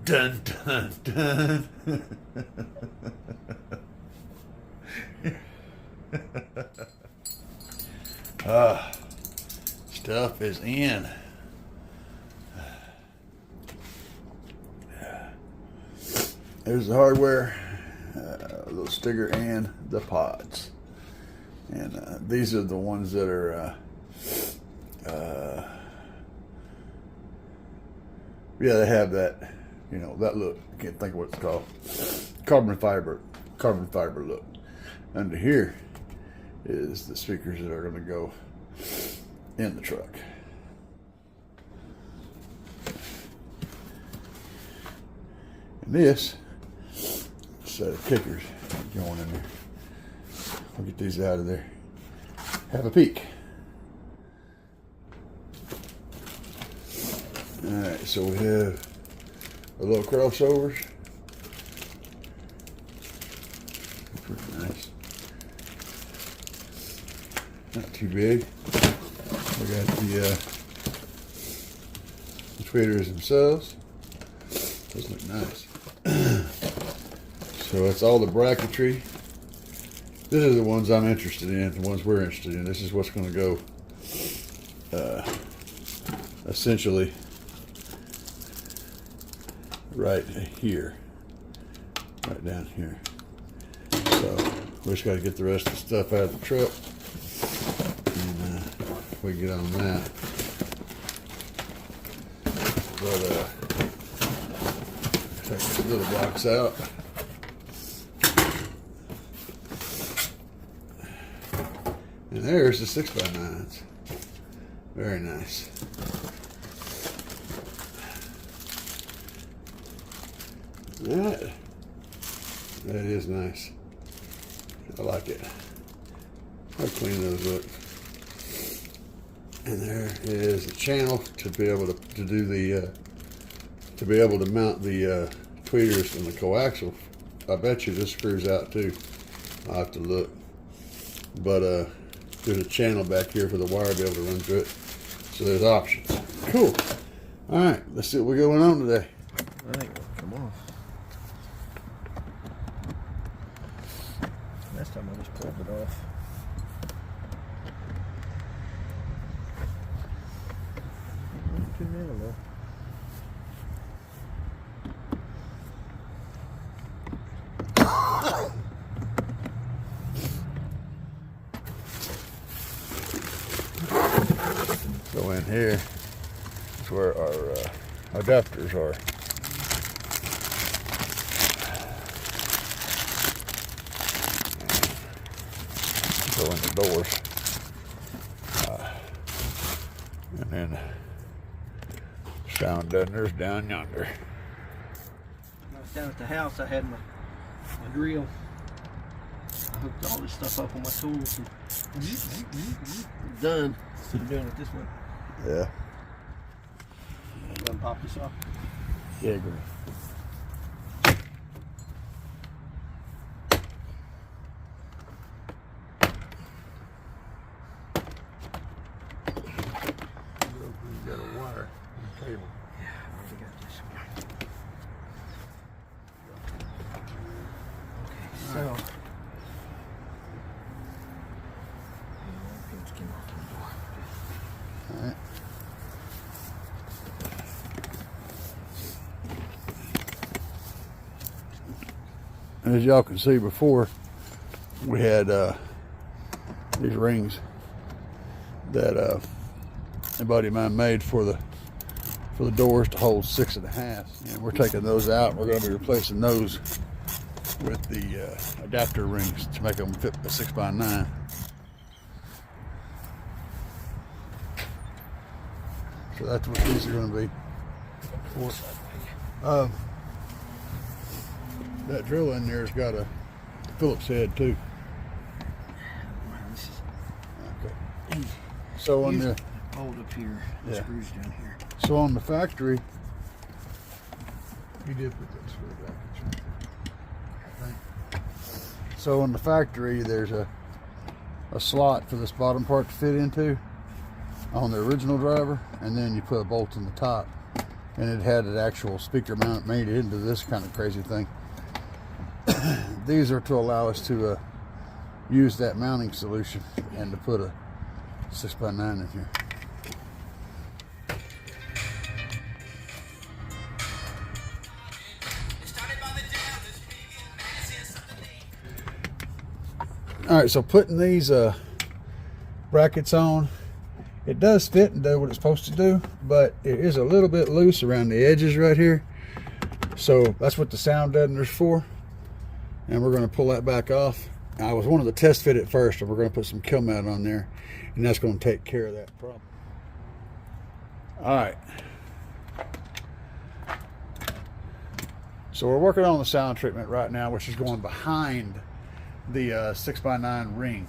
Dun dun dun. Stuff is in. There's the hardware, little sticker, and the pods. And these are the ones that are, yeah, they have that, you know, that look. I can't think of what it's called. Carbon fiber look. Under here is the speakers that are going to go in the truck. And this set of kickers going in there. I'll get these out of there. Have a peek. Alright, so we have a little crossovers. Pretty nice. Not too big. We got the tweeters themselves. Those look nice. So it's all the bracketry. This is the ones I'm interested in, the ones we're interested in. This is what's going to go essentially right here, right down here. So we just got to get the rest of the stuff out of the truck, and we get on that. But take this little box out. And there's the 6x9s. Very nice. That is nice. I like it. How clean those look. And there is a channel to be able to do the to be able to mount the tweeters and the coaxial. I bet you this screws out too. I'll have to look. But there's a channel back here for the wire to be able to run through it. So there's options. Cool. All right, let's see what we're going on today. All right, come on. Last time I just pulled it off. Too minimal. So in here is where our adapters are. Go in the doors. And then sound deadener's down yonder. When I was down at the house, I had my drill. I hooked all this stuff up on my tools and done. Instead of doing it this way. Yeah. I'm gonna pop this off. Yeah, great. You got a wire and cable. Yeah, I already got this one. Okay, so. Alright. As y'all can see before, we had these rings that a buddy of mine made for the doors to hold 6.5, and we're taking those out. We're going to be replacing those with the adapter rings to make them fit a 6x9. So that's what these are going to be for. That drill in there's got a Phillips head too. Okay. So on the hold up here, the screws down here. So on the factory, you did put that screw back. I think. So on the factory, there's a slot for this bottom part to fit into on the original driver, and then you put a bolt in the top and it had an actual speaker mount made into this kind of crazy thing. These are to allow us to use that mounting solution and to put a 6x9 in here. Alright, so putting these brackets on, it does fit and do what it's supposed to do, but it is a little bit loose around the edges right here. So that's what the sound deadener's for. And we're going to pull that back off. I was wanting to test fit it first, and we're going to put some kill mat on there, and that's going to take care of that problem. Alright. So we're working on the sound treatment right now, which is going behind the 6x9 ring.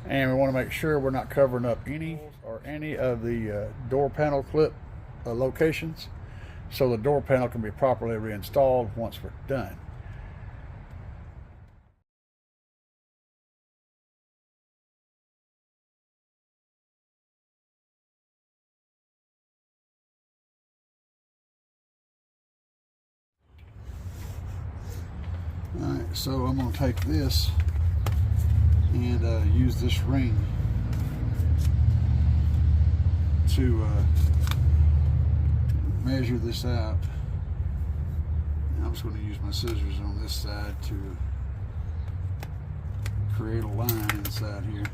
And we want to make sure we're not covering up any of the door panel clip locations, so the door panel can be properly reinstalled once we're done. Alright, so I'm going to take this and use this ring to measure this out. And I'm just going to use my scissors on this side to create a line inside here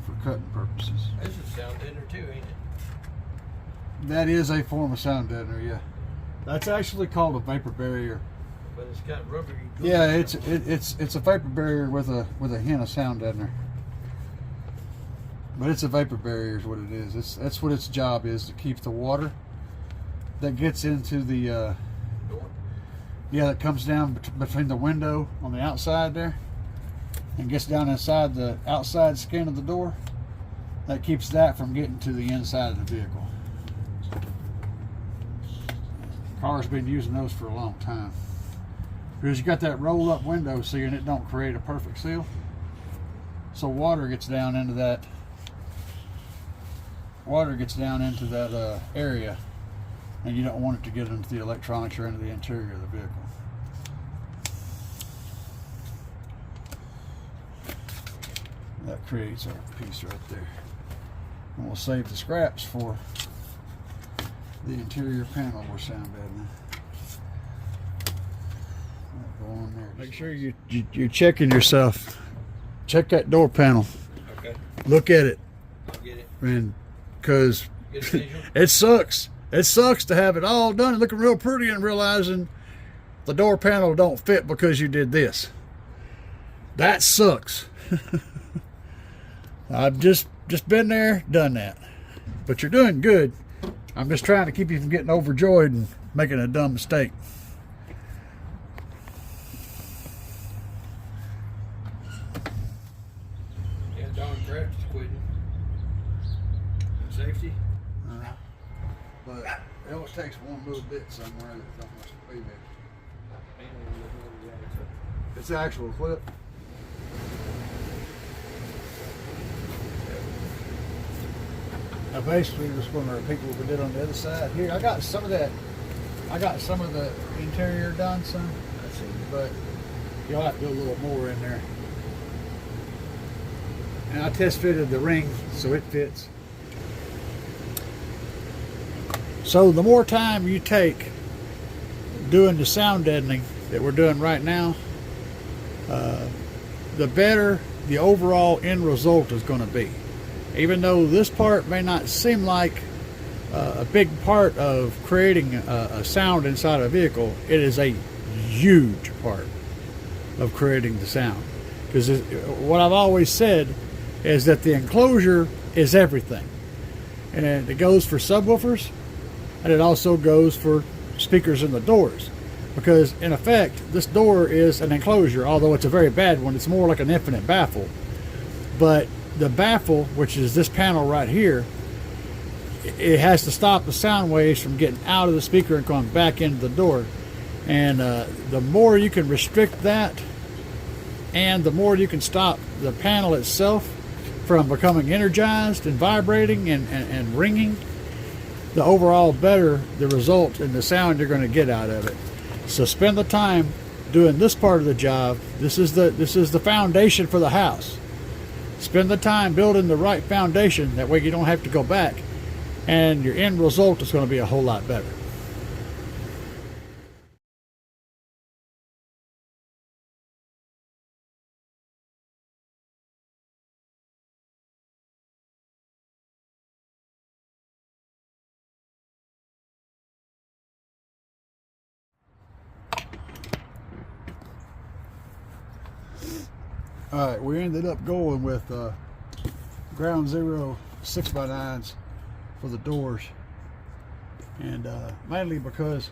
for cutting purposes. This is sound deadener too, ain't it? That is a form of sound deadener, yeah. That's actually called a vapor barrier. But it's got rubbery. Yeah, it's a vapor barrier with a hint of sound deadener. But it's a vapor barrier is what it is. That's what its job is, to keep the water that gets into the door. Yeah, that comes down between the window on the outside there and gets down inside the outside skin of the door. That keeps that from getting to the inside of the vehicle. Car's been using those for a long time. Because you got that roll up window seal and it don't create a perfect seal. So water gets down into that area, and you don't want it to get into the electronics or into the interior of the vehicle. That creates our piece right there. And we'll save the scraps for the interior panel we're sound deadening. Go on there. Make sure you're checking yourself. Check that door panel. Okay. Look at it. I'll get it. And because it sucks. It sucks to have it all done and looking real pretty and realizing the door panel don't fit because you did this. That sucks. I've just been there, done that. But you're doing good. I'm just trying to keep you from getting overjoyed and making a dumb mistake. Yeah, Don Kraft is quitting. Safety. But it always takes one little bit somewhere that don't must be there. It's the actual clip. I basically just going to repeat what we did on the other side. Here, I got some of that. I got some of the interior done, some. I see. But you'll have to do a little more in there. And I test fitted the ring so it fits. So the more time you take doing the sound deadening that we're doing right now, the better the overall end result is going to be. Even though this part may not seem like a big part of creating a sound inside a vehicle, it is a huge part of creating the sound. Because what I've always said is that the enclosure is everything. And it goes for subwoofers, and it also goes for speakers in the doors. Because in effect, this door is an enclosure, although it's a very bad one. It's more like an infinite baffle. But the baffle, which is this panel right here, it has to stop the sound waves from getting out of the speaker and going back into the door. And the more you can restrict that, and the more you can stop the panel itself from becoming energized and vibrating and ringing, the overall better the result and the sound you're going to get out of it. So spend the time doing this part of the job. This is the foundation for the house. Spend the time building the right foundation. That way you don't have to go back, and your end result is going to be a whole lot better. Alright, we ended up going with ground zero 6x9s for the doors, and mainly because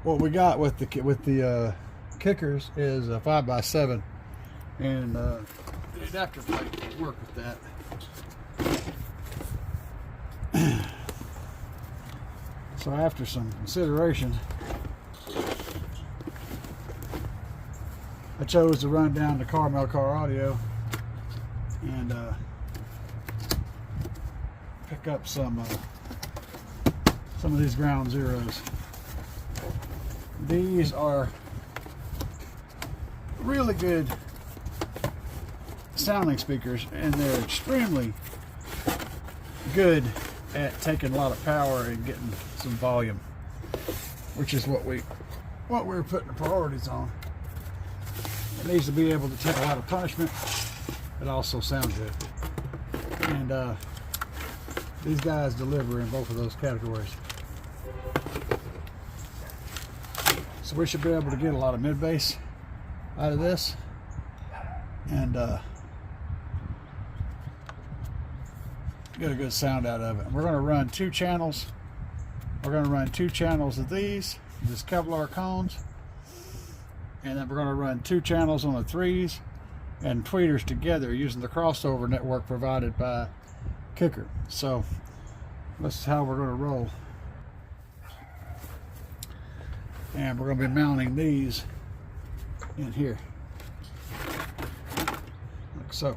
what we got with the kickers is a 5x7, and the adapter plate will work with that. So after some consideration, I chose to run down to Carmel Car Audio and pick up some of these ground zeros. These are really good sounding speakers, and they're extremely good at taking a lot of power and getting some volume, which is what we're putting the priorities on. It needs to be able to take a lot of punishment, but also sound good. And these guys deliver in both of those categories. So we should be able to get a lot of mid bass out of this, and get a good sound out of it. And we're going to run 2 channels. We're going to run 2 channels of these Kevlar cones. And then we're going to run 2 channels on the 3s and tweeters together using the crossover network provided by Kicker. So this is how we're going to roll. And we're going to be mounting these in here, like so.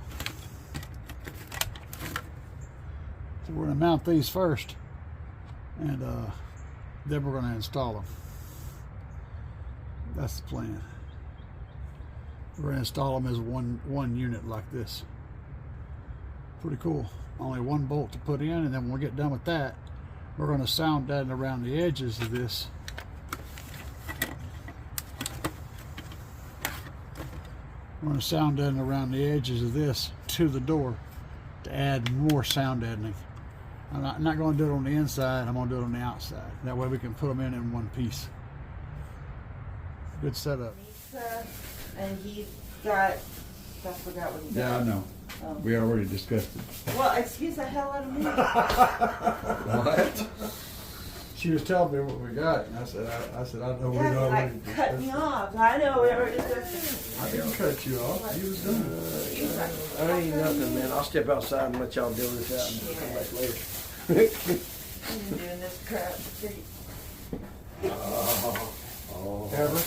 So we're going to mount these first, and then we're going to install them. That's the plan. We're going to install them as one unit like this. Pretty cool. Only 1 bolt to put in, and then when we get done with that, we're going to sound deaden around the edges of this. We're going to sound deaden around the edges of this to the door to add more sound deadening. I'm not going to do it on the inside. I'm going to do it on the outside. That way we can put them in one piece. Good setup. And he's got, I forgot what he got. Yeah, I know. Oh. We already discussed it. Well, excuse the hell out of me. What? She was telling me what we got, and I said, I know we Yeah, already like, cut me off. I know we already discussed it. I didn't cut you off. You was done. I ain't nothing, man. I'll step outside and let y'all deal this out and come back later. I'm doing this crap. Ever?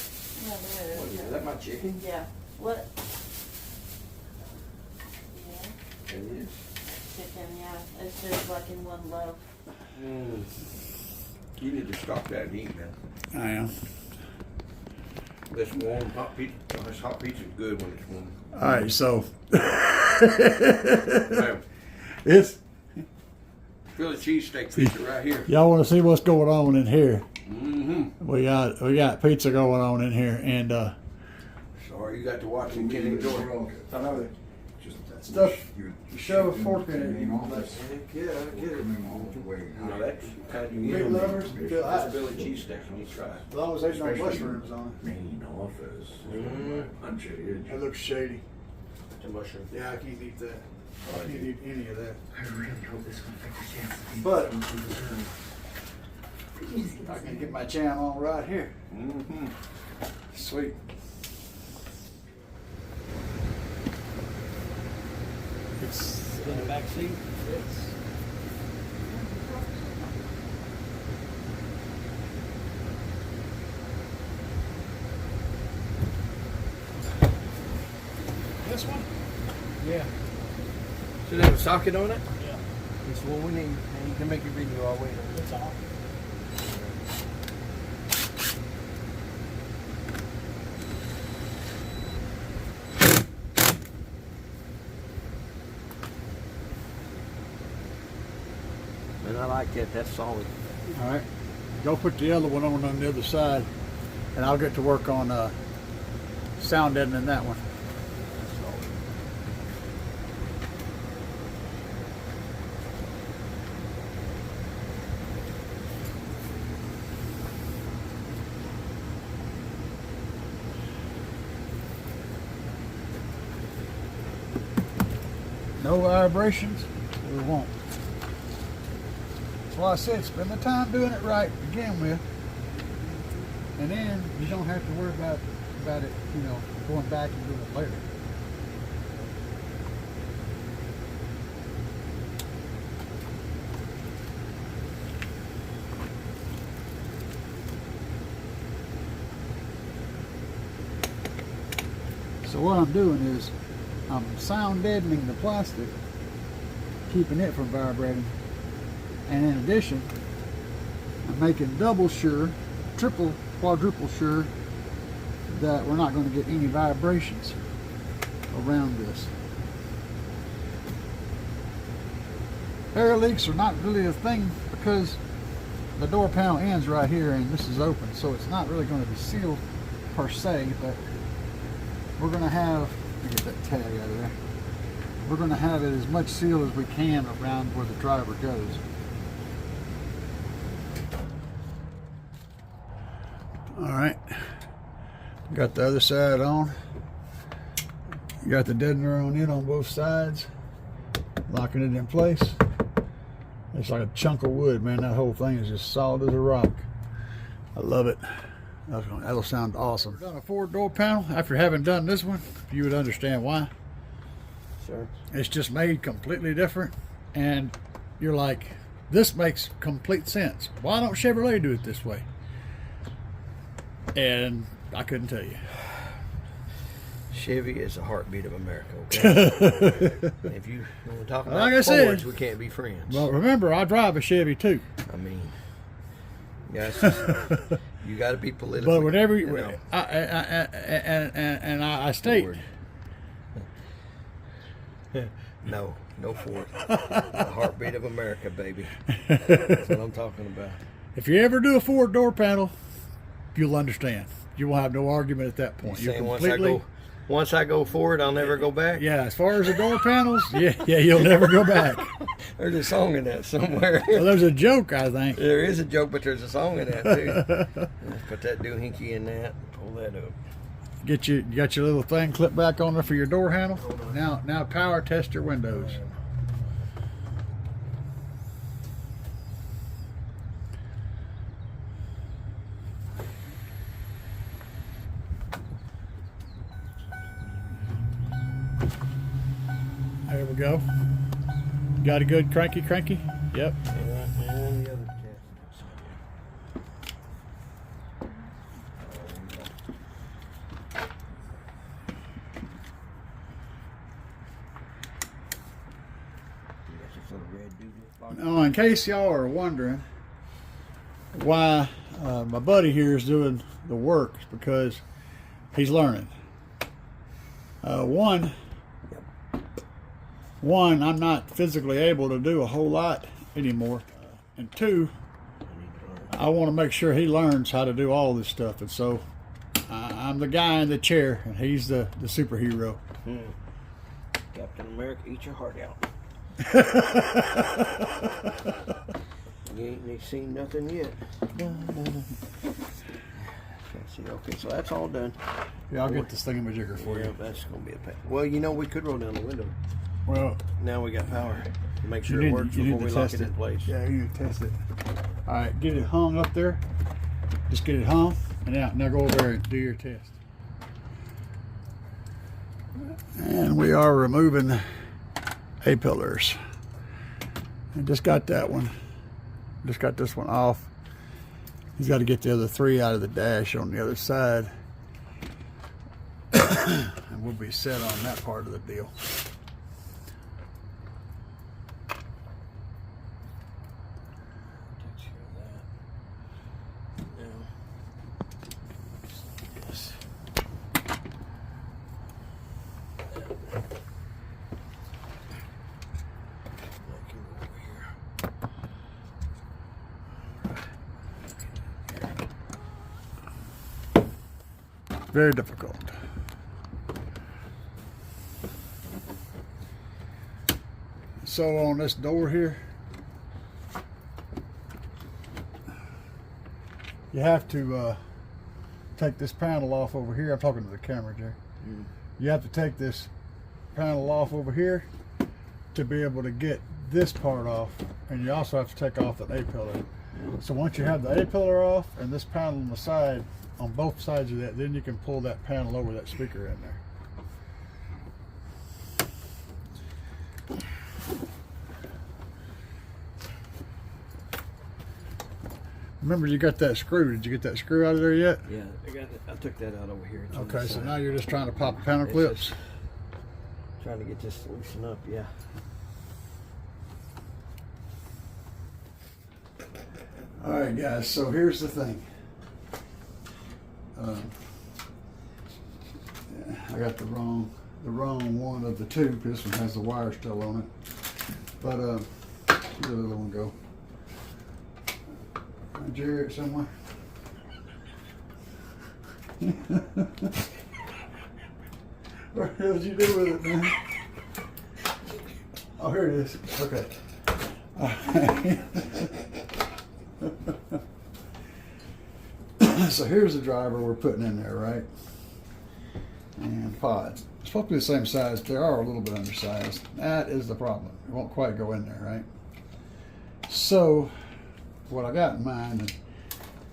Yeah, What is that, my chicken? yeah. What? Yeah, It is. chicken, yeah. It's just like in one loaf. You need to stop that and eat, man. I am. This warm hot pizza. This hot pizza is good when it's warm. All right, so Man, it's Philly cheesesteak pizza right here. y'all want to see what's going on in here. Mm-hmm. We got pizza going on in here, and Sorry, you got to watch and get enjoy. I know that stuff. You shove a fork in it. Yeah, I get it. No, that's kind of Meat lovers, That's Philly cheesesteak. You need to try it. as long as there's no mushrooms on Main office. Punch it it. It in. looks shady. The mushroom. Yeah, I can't eat that. I can't eat any of that. I really hope this one affects your chance to be But You just get I can get my jam on right here. Mm-hmm. Sweet. It's In the back seat. this one. socket on it? Yeah. It's what we need. And you can make your video all the way. That's all. And I like that. That's solid. All right, go put the other one on the other side, and I'll get to work on sound deadening that one. That's solid. No vibrations, we won't. That's why I said spend the time doing it right to begin with, and then you don't have to worry about it, you know, going back and doing it later. So what I'm doing is I'm sound deadening the plastic, keeping it from vibrating, and in addition I'm making double sure, triple, quadruple sure that we're not going to get any vibrations around this. Air leaks are not really a thing because the door panel ends right here and this is open, so it's not really going to be sealed per se, but we're going to have, let me get that tag out of there. We're going to have it as much sealed as we can around where the driver goes. All right, got the other side on. Got the deadener on it on both sides, locking it in place. It's like a chunk of wood, man. That whole thing is just solid as a rock. I love it. That'll sound awesome. Done a Ford door panel. After having done this one, you would understand why. Sure. It's just made completely different, and you're like, this makes complete sense. Why don't Chevrolet do it this way? And I couldn't tell you. Chevy is the heartbeat of America. Okay? If you want to talk about Like I said, Fords, we can't be friends. Well, remember, I drive a Chevy too. I mean, guys, you got to be political. But whenever you know, I state, Ford. No Ford. The heartbeat of America, baby. That's what I'm talking about. if you ever do a Ford door panel, you'll understand. You won't have no argument at that point. You're saying once I go forward, I'll never go back? Yeah, as far as the door panels, yeah, you'll never go back. There's a song in that somewhere. Well, there's a joke, I think. There is a joke, but there's a song in that too. Put that doohickey in that. Pull that up. You got your little thing clipped back on there for your door handle. Now power test your windows. There we go. Got a good cranky? Yep. And the other test. Now, in case y'all are wondering why my buddy here is doing the work, it's because he's learning. One, I'm not physically able to do a whole lot anymore, and two, I want to make sure he learns how to do all this stuff, and so I'm the guy in the chair, and he's the superhero. Captain America, eat your heart out. You ain't seen nothing yet. See, okay, so that's all done. Yeah, I'll get this thingamajigger for Yeah, you. that's gonna be a pain. Well, you know, we could roll down the window. Well, Now we got power to make sure you it works need before to we lock test it in place. Yeah, you need to test it. All right, get it hung up there. Just get it hung, and now go over there and do your test. And we are removing A-pillars. I just got that one. Just got this one off. He's got to get the other three out of the dash on the other side. And we'll be set on that part of the deal. Very difficult. So on this door here, you have to take this panel off over here. I'm talking to the camera, Jerry. You have to take this panel off over here to be able to get this part off, and you also have to take off the A-pillar. So once you have the A-pillar off and this panel on the side, on both sides of that, then you can pull that panel over that speaker in there. Remember, you got that screw. Did you get that screw out of there yet? Yeah, I took that out over here. Okay, so now you're just trying to pop panel clips. Trying to get this loosened up, yeah. All right, guys. So here's the thing. I got the wrong one of the two. This one has the wire still on it. But where'd the other one go? Jerry, somewhere. What the hell did you do with it, man? Oh, here it is. Okay. So here's the driver we're putting in there, right? And pods. It's supposed to be the same size. They are a little bit undersized. That is the problem. It won't quite go in there, right? So what I got in mind, and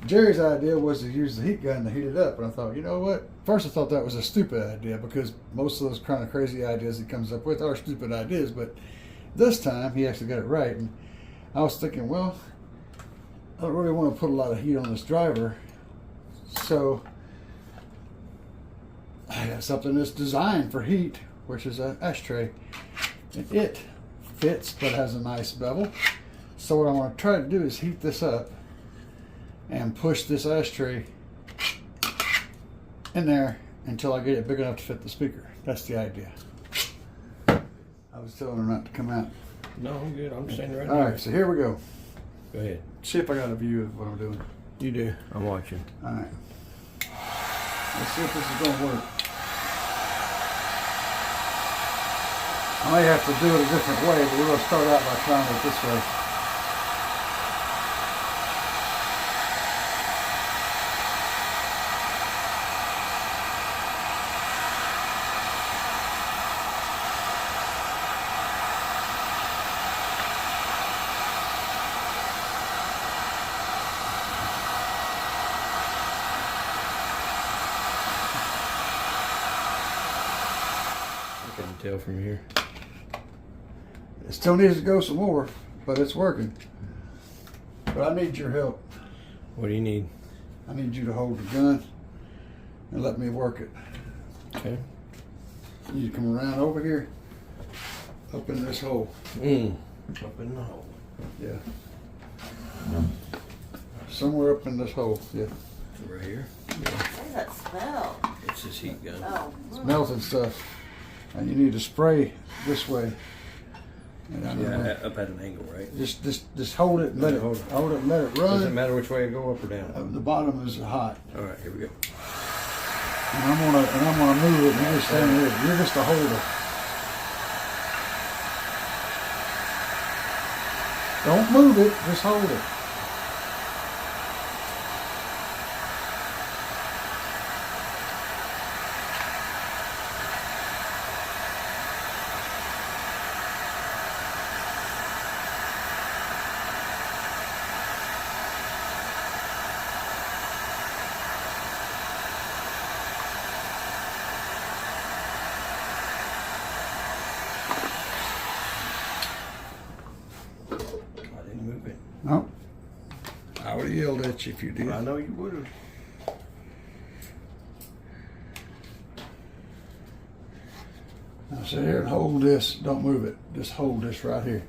Jerry's idea was to use the heat gun to heat it up, and I thought, you know what? First I thought that was a stupid idea, because most of those kind of crazy ideas he comes up with are stupid ideas, but this time he actually got it right. And I was thinking, well, I don't really want to put a lot of heat on this driver, so I got something that's designed for heat, which is an ashtray, and it fits but has a nice bevel. So what I want to try to do is heat this up and push this ashtray in there until I get it big enough to fit the speaker. That's the idea. I was telling her not to come out. No, I'm good. I'm standing right All here. right, so here we go. Go ahead. See if I got a view of what I'm doing. You do. I'm watching. All right. Let's see if this is going to work. I may have to do it a different way, but we're going to start out by trying it this way. I can tell from here. It still needs to go some more, but it's working. But I need your help. What do you need? I need you to hold the gun and let me work it. Okay. You need to come around over here, up in this hole. Up in the hole. Yeah. Somewhere up in this hole. Yeah. Right here. What does that smell? It's this heat gun. Oh. It's melted stuff. And you need to spray this way. And I don't know. Yeah, up at an angle, right? Just hold it and let it Hold it. hold it and let it Doesn't run. matter which way I go, up or down. The bottom is hot. All right, here we go. And I'm gonna move it and you just stand here. You're just a holder. Don't move it, just hold it. I didn't move it. No. I would have yelled at you if you did. I know you would have. Now sit here and hold this. Don't move it. Just hold this right here.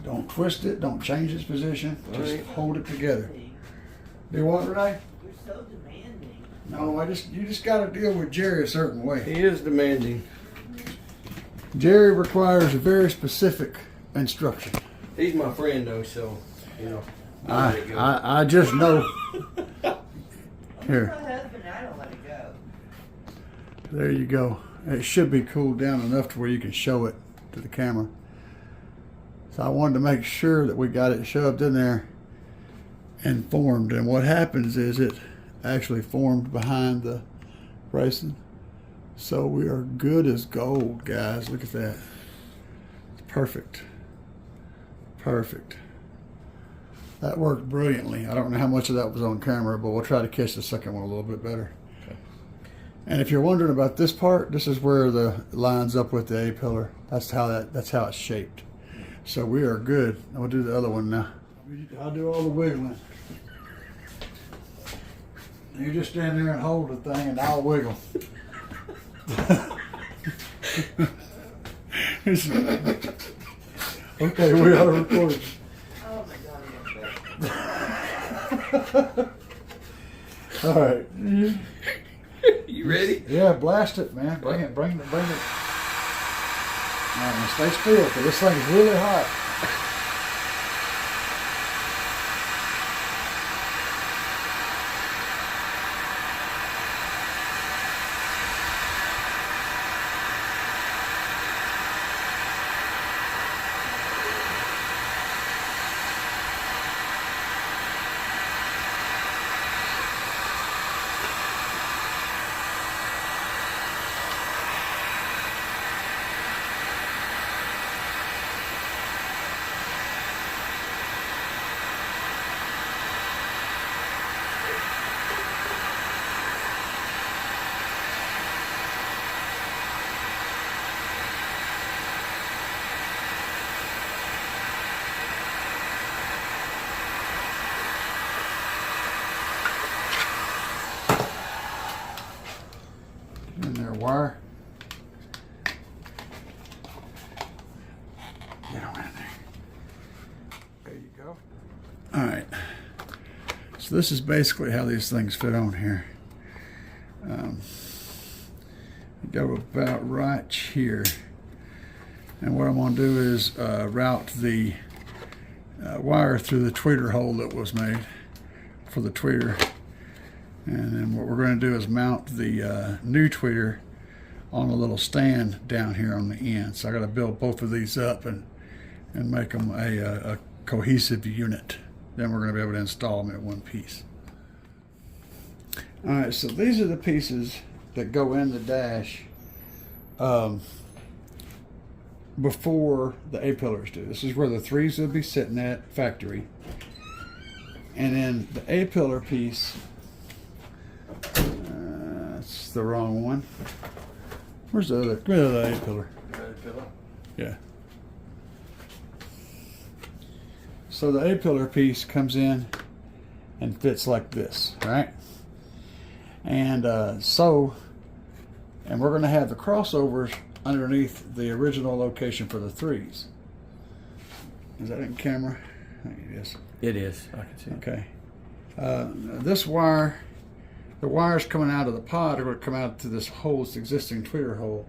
Don't twist it. Don't change its position. Just Right. hold it together. Do what, Renee? You're so demanding. No, you just got to deal with Jerry a certain way. He is demanding. Jerry requires a very specific instruction. He's my friend though, so you know. I'll let it go. I just know. I'm Here. my husband. I There you go. It should be cooled down enough to where you can show it to the camera. So I wanted to make sure that we got it shoved in there and formed. And what happens is it actually formed behind the bracing. So we are good as gold, guys. Look at that. It's perfect. Perfect. That worked brilliantly. I don't know how much of that was on camera, but we'll try to catch the second one a little bit better. Okay. And if you're wondering about this part, this is where the lines up with the A-pillar. That's how it's shaped. So we are good. I'll do the other one now. I'll do all the wiggling. You just stand there and hold the thing and I'll wiggle. Okay, we are recording. Oh my God. All right. You ready? Yeah, blast it, man. Bring it. All right, now stay still, because this thing is really hot. In there, wire. Get around there. There you go. All right. So this is basically how these things fit on here. Go about right here. And what I'm going to do is route the wire through the tweeter hole that was made for the tweeter. And then what we're going to do is mount the new tweeter on a little stand down here on the end. So I got to build both of these up and make them a cohesive unit. Then we're going to be able to install them in one piece. All right, so these are the pieces that go in the dash before the A-pillars do. This is where the threes will be sitting at factory. And then the A-pillar piece, that's the wrong one. Where's the other? Give me the A-pillar. Yeah. So the A-pillar piece comes in and fits like this, right? And and we're going to have the crossovers underneath the original location for the threes. Is that in camera? I think it is. It is. I can see it. Okay. This wire, the wires coming out of the pod are going to come out to this hole, this existing tweeter hole.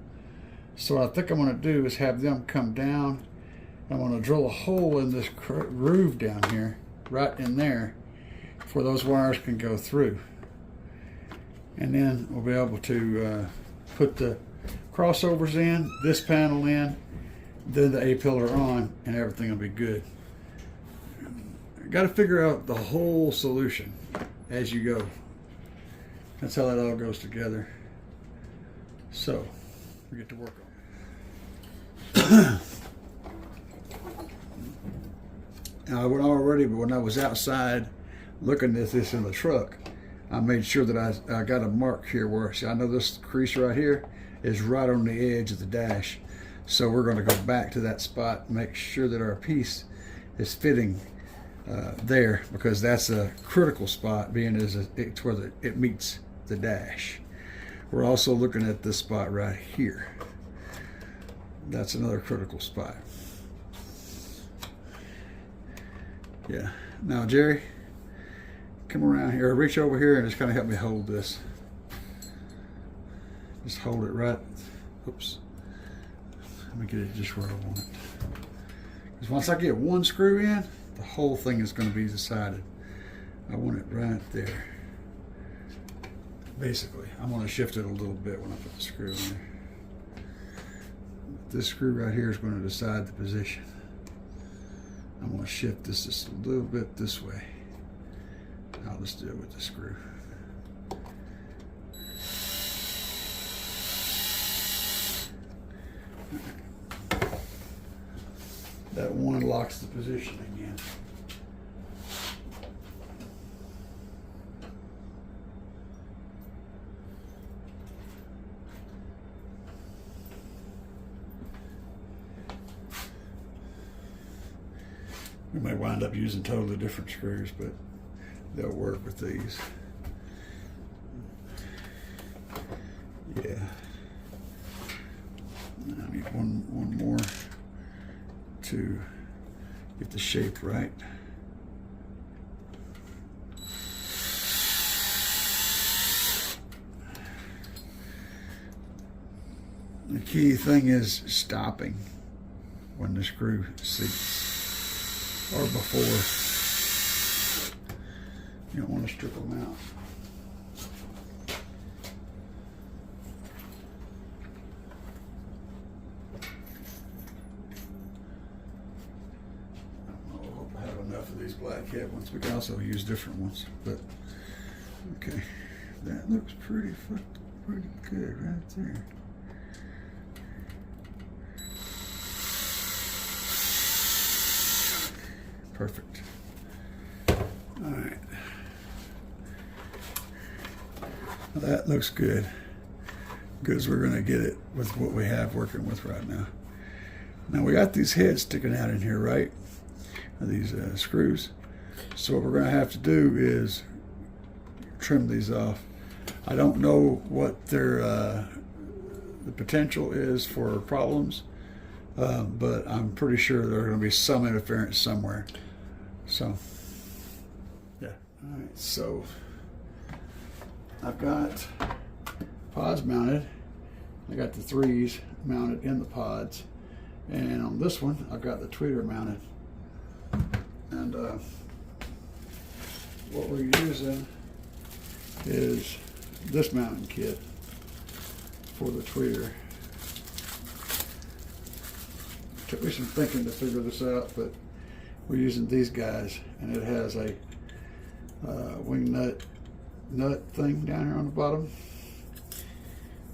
So what I think I'm going to do is have them come down. I'm going to drill a hole in this groove down here, right in there, where those wires can go through. And then we'll be able to put the crossovers in, this panel in, then the A-pillar on, and everything will be good. Got to figure out the whole solution as you go. That's how that all goes together. So we get to work on it. Now, I went already, but when I was outside looking at this in the truck, I made sure that I got a mark here where, see, I know this crease right here is right on the edge of the dash. So we're going to go back to that spot, make sure that our piece is fitting there, because that's a critical spot, being as it's where it meets the dash. We're also looking at this spot right here. That's another critical spot. Yeah. Now, Jerry, come around here, reach over here and just kind of help me hold this. Just hold it right. Oops. Let me get it just where I want it. Because once I get one screw in, the whole thing is going to be decided. I want it right there. basically. I'm going to shift it a little bit when I put the screw in there. This screw right here is going to decide the position. I'm going to shift this just a little bit this way. I'll just do it with the screw. That one locks the position again. We may wind up using totally different screws, but they'll work with these. Yeah. I need one more to get the shape right. The key thing is stopping when the screw seats, or before. You don't want to strip them out. I hope I have enough of these black head ones. We can also use different ones, but okay, that looks pretty good right there. Perfect. All right. Well, that looks good. Because we're going to get it with what we have working with right now. Now we got these heads sticking out in here, right? These screws. So what we're going to have to do is trim these off. I don't know what their the potential is for problems, but I'm pretty sure there's going to be some interference somewhere. So, yeah. All right. So I've got pods mounted. I got the 3s mounted in the pods, and on this one I've got the tweeter mounted. And what we're using is this mounting kit for the tweeter. Took me some thinking to figure this out, but we're using these guys, and it has a wing nut thing down here on the bottom,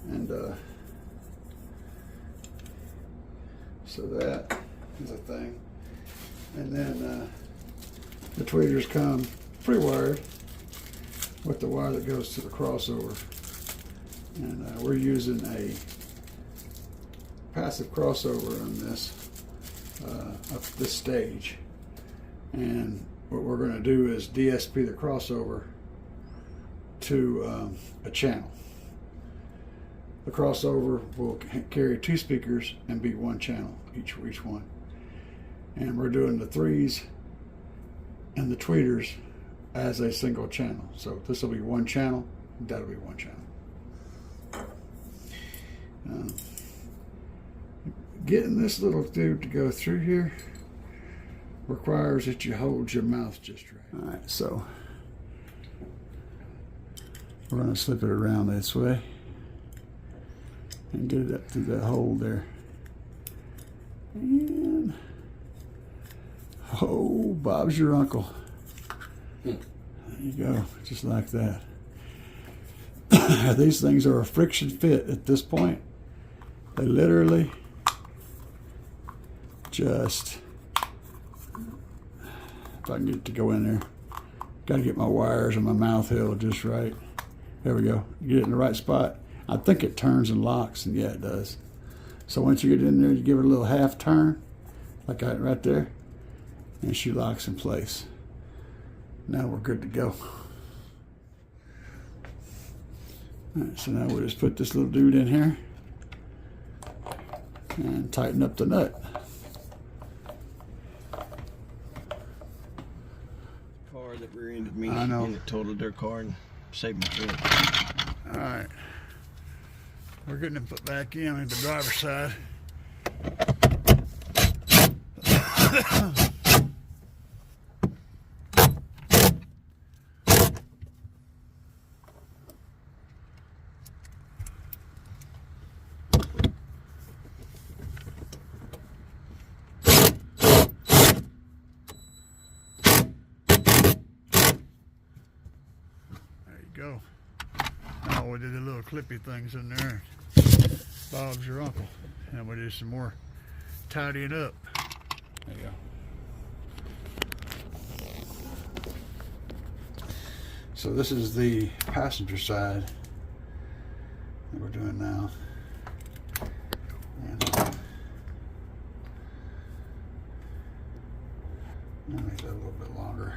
and so that is a thing. And then the tweeters come pre-wired with the wire that goes to the crossover, and we're using a passive crossover on this up this stage. And what we're going to do is DSP the crossover to a channel. The crossover will carry 2 speakers and be 1 channel each one. And we're doing the 3s and the tweeters as a single channel. So this will be 1 channel, that'll be 1 channel. Getting this little dude to go through here requires that you hold your mouth just right. All right, so we're going to slip it around this way and get it up through that hole there. And oh, Bob's your uncle. There you go, just like that. These things are a friction fit at this point. They literally just, if I can get it to go in there, got to get my wires and my mouth held just right. There we go. Get it in the right spot. I think it turns and locks, and yeah, it does. So once you get in there, you give it a little half turn, like that right there, and she locks in place. Now we're good to go. All right, so now we'll just put this little dude in here and tighten up the nut. Car that rear-ended me, I know. and it totaled their car and saved my trip. All right, we're getting him put back in the driver's side. go. Now we did the little clippy things in there. Bob's your uncle. And we did some more tidying up. There you go. So this is the passenger side that we're doing now. And I'll make that a little bit longer.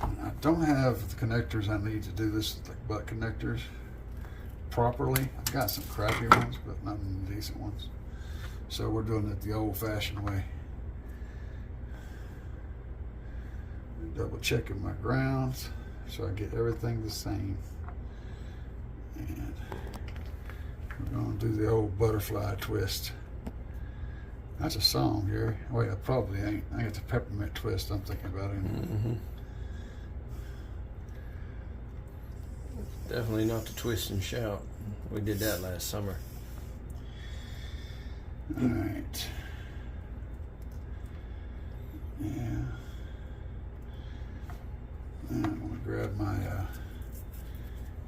I don't have the connectors I need to do this, like butt connectors, properly. I've got some crappy ones, but not any decent ones. So we're doing it the old-fashioned way. Double checking my grounds so I get everything the same. And we're gonna do the old butterfly twist. That's a song, Gary. Wait, I probably ain't. I got the peppermint twist I'm thinking about it. Definitely not the twist and shout. We did that last summer. All right. Yeah. And I'm gonna grab my, I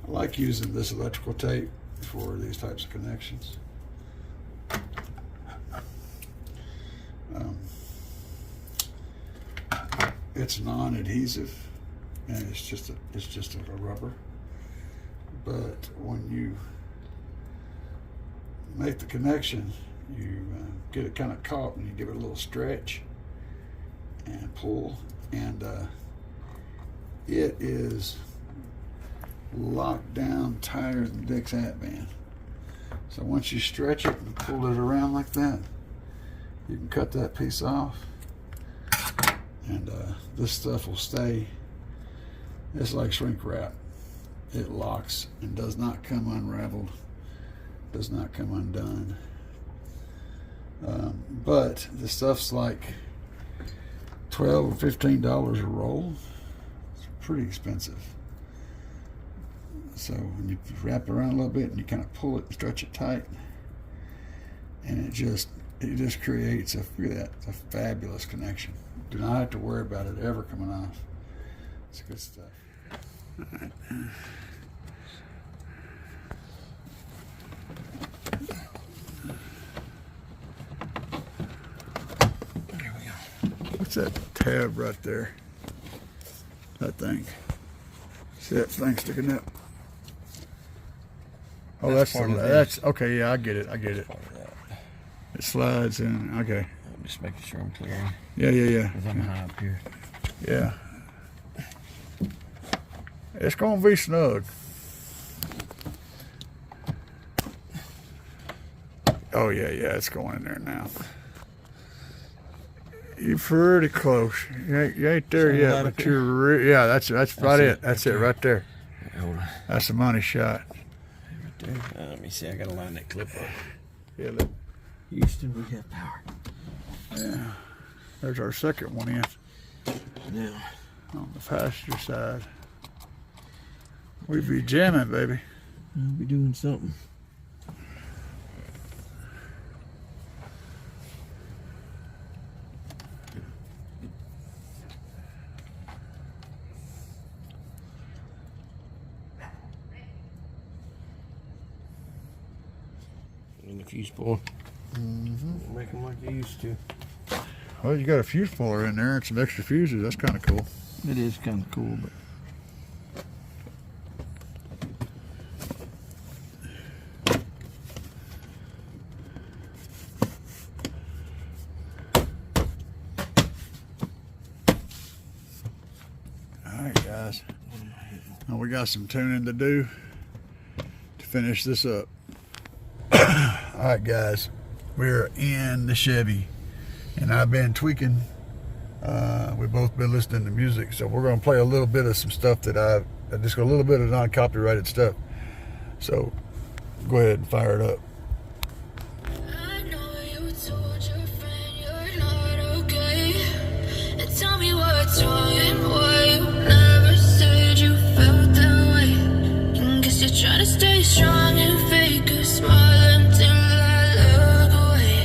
like using this electrical tape for these types of connections. It's non-adhesive, and it's just a rubber. But when you make the connection, you get it kind of caught, and you give it a little stretch and pull, and it is locked down tighter than Dick's hat band. So once you stretch it and pull it around like that, you can cut that piece off, and this stuff will stay. It's like shrink wrap. It locks and does not come unraveled, does not come undone. But the stuff's like $12 or $15 a roll. It's pretty expensive. So when you wrap it around a little bit and you kind of pull it and stretch it tight, and it just creates a fabulous connection. Do not have to worry about it ever coming off. It's good stuff. All right. There we go. What's that tab right there? That thing. See that thing sticking up? Oh, that's okay. Yeah, I get it. It slides in. Okay. I'm just making sure I'm clear. Yeah. Because I'm high up here. Yeah. It's gonna be snug. Oh yeah, it's going in there now. You're pretty close. You ain't there yet, but you're that's right it. That's it right there. Hold on. That's a money shot. Right there. Let me see. I gotta line that clip up. Yeah, look. Houston, we have power. Yeah. There's our second one in. Now on the passenger side. We be jamming, baby. We'll be doing something. In the fuse puller. Make them like you used to. Well, you got a fuse puller in there and some extra fuses. That's kind of cool. It is kind of cool, but. Alright guys, now we got some tuning to do to finish this up. Alright guys, we're in the Chevy and I've been tweaking. We've both been listening to music, so we're going to play a little bit of some stuff that just a little bit of non-copyrighted stuff. So go ahead and fire it up. I know you told your friend you're not okay. And tell me what's wrong and why you never said you felt that way. And guess you're trying to stay strong and fake a smile until I look away.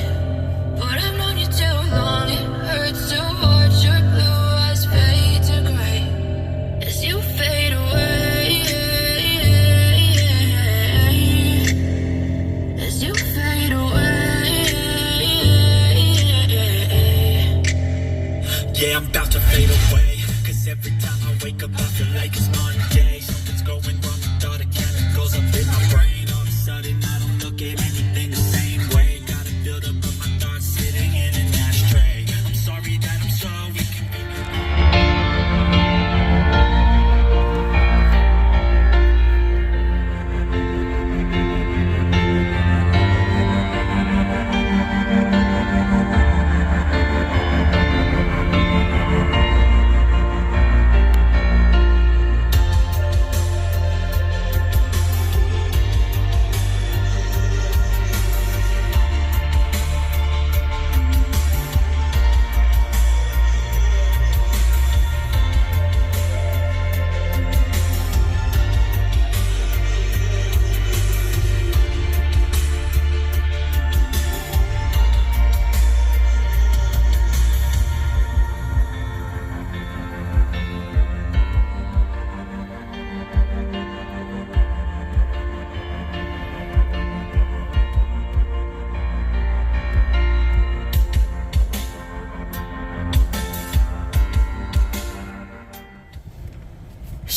But I've known you too long, it hurts to watch your blue eyes fade to gray. As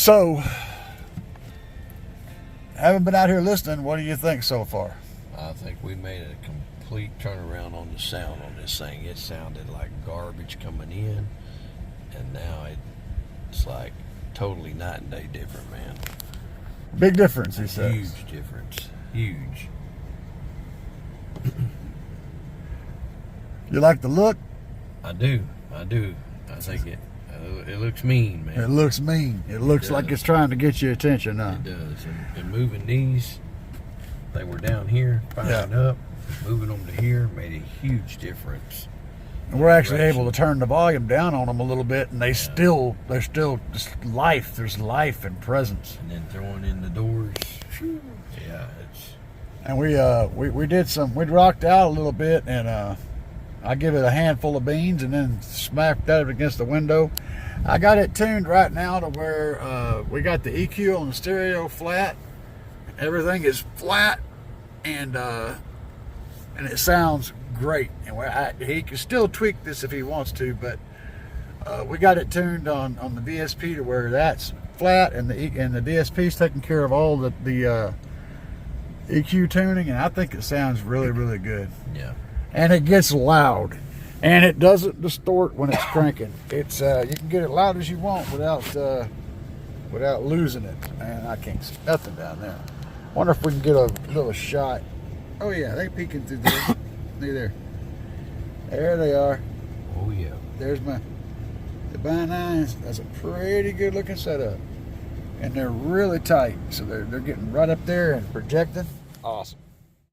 So, having been out here listening, what do you think so far? I think we made a complete turnaround on the sound on this thing. It sounded like garbage coming in, and now it's like totally night and day different, man. Big difference, he says. Huge difference. Huge. You like the look? I do. I think it looks mean, man. It looks mean. It looks like it's trying to get your attention, huh? It does. And moving these, they were down here, firing up, moving them to here made a huge difference. And we're actually able to turn the volume down on them a little bit, and there's still just life. There's life and presence. And then throwing in the doors, yeah, it's. And we rocked out a little bit, and I give it a handful of beans and then smacked that against the window. I got it tuned right now to where we got the EQ on the stereo flat. Everything is flat, and it sounds great. And he can still tweak this if he wants to, but we got it tuned on the DSP to where that's flat, and the DSP's taking care of all the EQ tuning, and I think it sounds really, really good. Yeah. And it gets loud, and it doesn't distort when it's cranking. It's you can get it loud as you want without losing it. And I can't see nothing down there. Wonder if we can get a little shot. Oh yeah, they're peeking through there. Look there. There they are. Oh yeah. There's the By9s. That's a pretty good looking setup, and they're really tight. So they're getting right up there and projecting. Awesome.